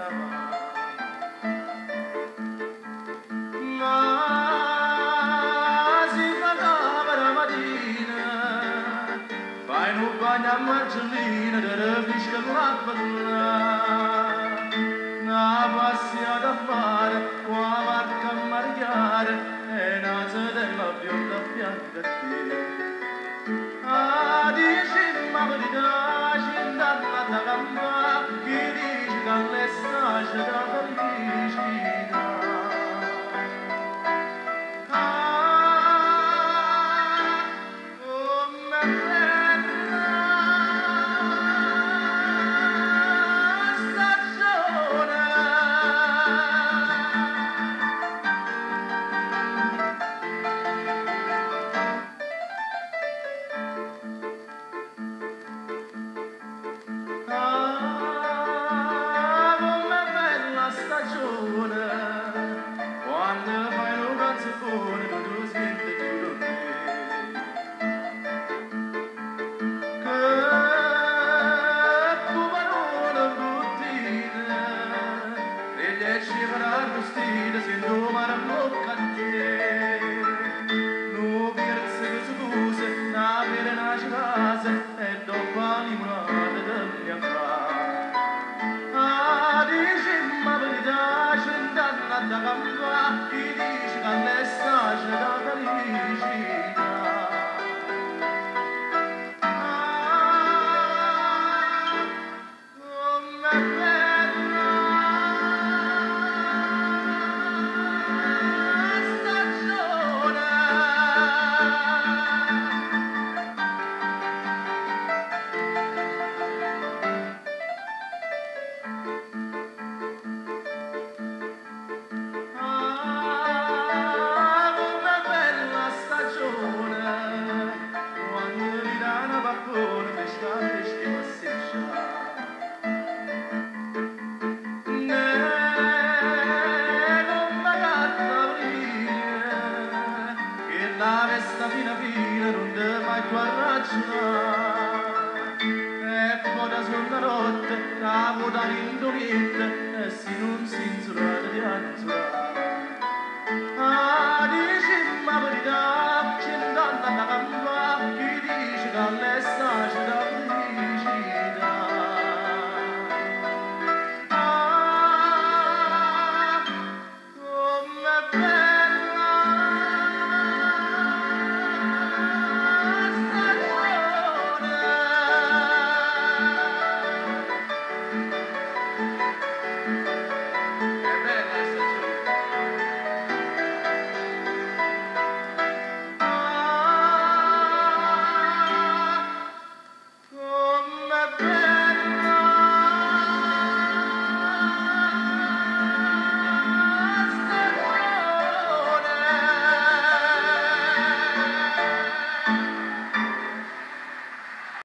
Ma si cantava la mattina, fai un bagno a marcellina, te ne fisca la bella. Una passata a fare, qua marca a marchiare, e una della bionda bianca a te. Ah, dici ma verità, c'indanna da gamba, chi dice che all'estate da felicità. Quando fai un canzone tu senti giuro te che pumarone buttina e gli scivra arrostita si domara a bocca a te nu pirze che scuse na pere na casa e dopo limonata da mia fa. Da gamba, chi dice che all'estate da felicità. Come bella stagione. La vesta fina fina non te mai più arraggiare e poi da sulla notte la vuota in dovete e si non si insulata di anzolare